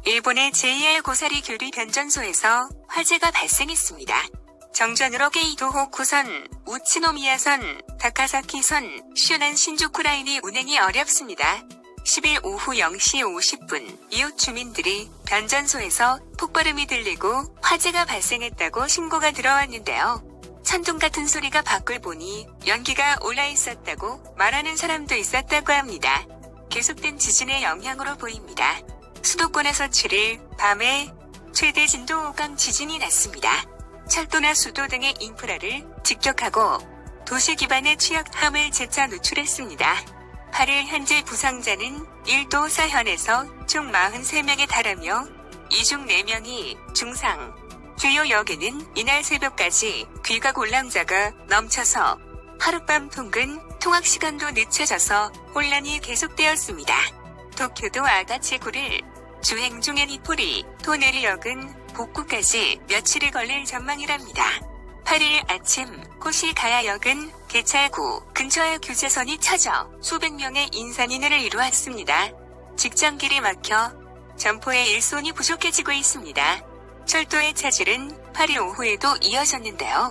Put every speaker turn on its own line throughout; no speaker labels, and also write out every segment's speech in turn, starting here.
일본의 JR 고사리 교류 변전소에서 화재가 발생했습니다. 정전으로 게이도호쿠선, 우치노미야선, 다카사키선, 슈난 신주쿠 라인이 운행이 어렵습니다. 10일 오후 0시 50분, 이웃 주민들이 변전소에서 폭발음이 들리고 화재가 발생했다고 신고가 들어왔는데요. 천둥 같은 소리가 밖을 보니 연기가 올라 있었다고 말하는 사람도 있었다고 합니다. 계속된 지진의 영향으로 보입니다. 수도권에서 7일 밤에 최대 진도 5강 지진이 났습니다. 철도나 수도 등의 인프라를 직격하고 도시 기반의 취약함을 재차 누출했습니다. 8일 현재 부상자는 1도 사현에서 총 43명에 달하며 이 중 4명이 중상. 주요 역에는 이날 새벽까지 귀가 곤란자가 넘쳐서 하룻밤 통근 통학 시간도 늦춰져서 혼란이 계속되었습니다. 도쿄도 아다치구를 주행 중의 니포리, 토네리역은 복구까지 며칠이 걸릴 전망이랍니다. 8일 아침 코시가야역은 개찰구 근처에 규제선이 쳐져 수백 명의 인산인해를 이루었습니다. 직전길이 막혀 점포의 일손이 부족해지고 있습니다. 철도의 차질은 8일 오후에도 이어졌는데요.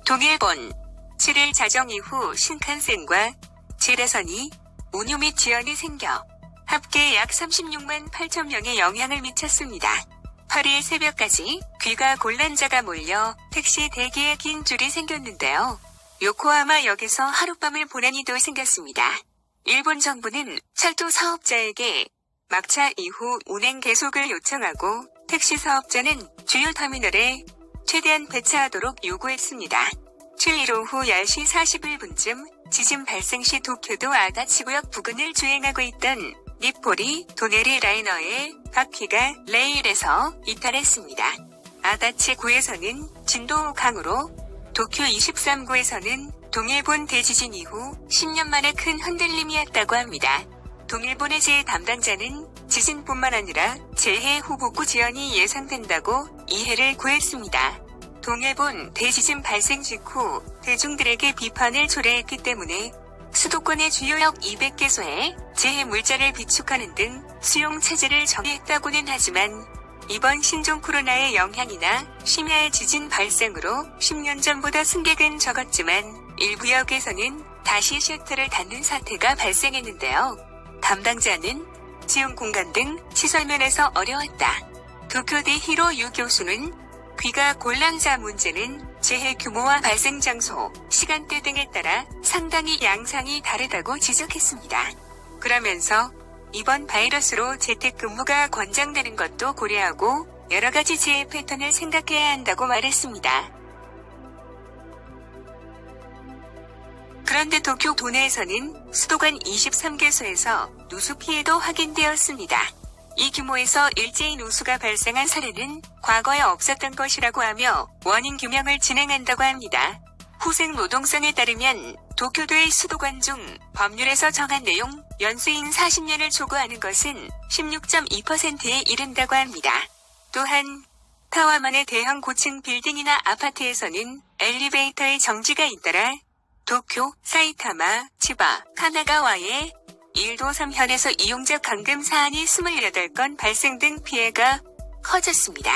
동일본 7일 자정 이후 신칸센과 지뢰선이 운유 및 지연이 생겨 합계 약 36만 8천 명에 영향을 미쳤습니다. 8일 새벽까지 귀가 곤란자가 몰려 택시 대기에 긴 줄이 생겼는데요. 요코하마 역에서 하룻밤을 보낸 이도 생겼습니다. 일본 정부는 철도 사업자에게 막차 이후 운행 계속을 요청하고 택시 사업자는 주요 터미널에 최대한 배차하도록 요구했습니다. 7일 오후 10시 41분쯤 지진 발생 시 도쿄도 아다치구역 부근을 주행하고 있던 니포리 도네리 라이너의 바퀴가 레일에서 이탈했습니다. 아다치구에서는 진도 5강으로 도쿄 23구에서는 동일본 대지진 이후 10년 만에 큰 흔들림이었다고 합니다. 동일본의 재해 담당자는 지진뿐만 아니라 재해 후 복구 지연이 예상된다고 이해를 구했습니다. 동일본 대지진 발생 직후 대중들에게 비판을 초래했기 때문에 수도권의 주요 역 200개소에 재해 물자를 비축하는 등 수용 체제를 정했다고는 하지만 이번 신종 코로나의 영향이나 심야의 지진 발생으로 10년 전보다 승객은 적었지만 일부 역에서는 다시 셔터를 닫는 사태가 발생했는데요. 담당자는 지용 공간 등 시설 면에서 어려웠다. 도쿄대 히로유 교수는 귀가 곤란자 문제는 재해 규모와 발생 장소, 시간대 등에 따라 상당히 양상이 다르다고 지적했습니다. 그러면서 이번 바이러스로 재택근무가 권장되는 것도 고려하고 여러 가지 재해 패턴을 생각해야 한다고 말했습니다. 그런데 도쿄 도내에서는 수도관 23개소에서 누수 피해도 확인되었습니다. 이 규모에서 일제히 누수가 발생한 사례는 과거에 없었던 것이라고 하며 원인 규명을 진행한다고 합니다. 후생 노동성에 따르면 도쿄도의 수도관 중 법률에서 정한 내용 연수인 40년을 초과하는 것은 16.2%에 이른다고 합니다. 또한 타와만의 대형 고층 빌딩이나 아파트에서는 엘리베이터의 정지가 잇따라 도쿄, 사이타마, 치바, 카나가와의 1도 3현에서 이용자 감금 사안이 28건 발생 등 피해가 커졌습니다.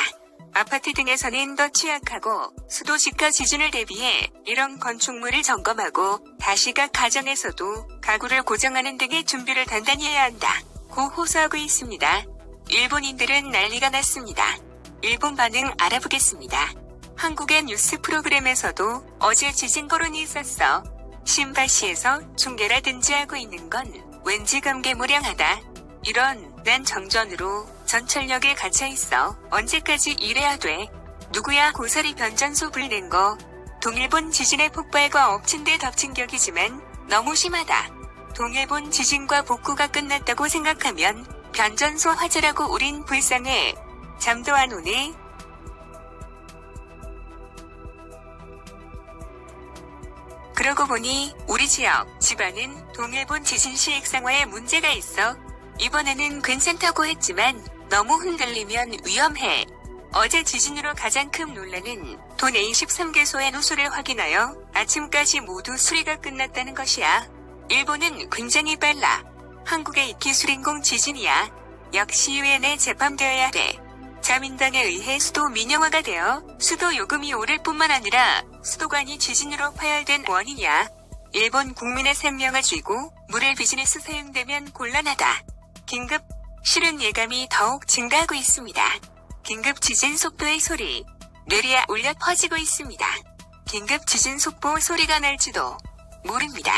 아파트 등에서는 더 취약하고 수도 직하 지진을 대비해 이런 건축물을 점검하고 다시 각 가정에서도 가구를 고정하는 등의 준비를 단단히 해야 한다. 고 호소하고 있습니다. 일본인들은 난리가 났습니다. 일본 반응 알아보겠습니다. 한국의 뉴스 프로그램에서도 어제 지진 거론이 있었어. 신바시에서 중계라든지 하고 있는 건 왠지 감개무량하다. 이런 난 정전으로 전철역에 갇혀있어. 언제까지 이래야 돼. 누구야 고사리 변전소 불낸 거. 동일본 지진의 폭발과 엎친 데 덮친 격이지만 너무 심하다. 동일본 지진과 복구가 끝났다고 생각하면 변전소 화재라고 우린 불쌍해. 잠도 안 오네. 그러고 보니 우리 지역, 집안은 동일본 지진 시 액상화에 문제가 있어. 이번에는 괜찮다고 했지만 너무 흔들리면 위험해. 어제 지진으로 가장 큰 논란은 도내 23개소의 누수를 확인하여 아침까지 모두 수리가 끝났다는 것이야. 일본은 굉장히 빨라. 한국의 기술인공 지진이야. 역시 유엔에 재판되어야 돼. 자민당에 의해 수도 민영화가 되어 수도 요금이 오를 뿐만 아니라 수도관이 지진으로 파열된 원인이야. 일본 국민의 생명을 쥐고 물을 비즈니스 사용되면 곤란하다. 긴급 실은 예감이 더욱 증가하고 있습니다. 긴급 지진 속보의 소리. 뇌리에 울려 퍼지고 있습니다. 긴급 지진 속보 소리가 날지도 모릅니다.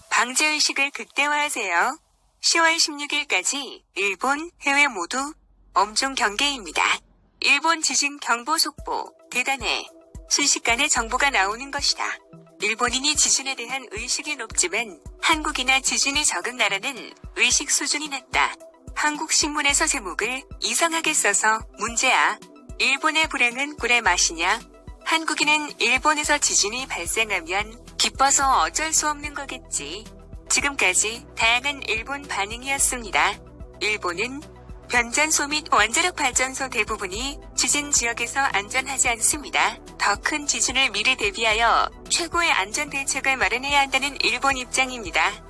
방제의식을 극대화하세요. 10월 16일까지 일본, 해외 모두 엄중 경계입니다. 일본 지진 경보 속보 대단해. 순식간에 정보가 나오는 것이다. 일본인이 지진에 대한 의식이 높지만 한국이나 지진이 적은 나라는 의식 수준이 낮다. 한국신문에서 제목을 이상하게 써서 문제야. 일본의 불행은 꿀의 맛이냐? 한국인은 일본에서 지진이 발생하면 기뻐서 어쩔 수 없는 거겠지. 지금까지 다양한 일본 반응이었습니다. 일본은 변전소 및 원자력 발전소 대부분이 지진 지역에서 안전하지 않습니다. 더 큰 지진을 미리 대비하여 최고의 안전 대책을 마련해야 한다는 일본 입장입니다.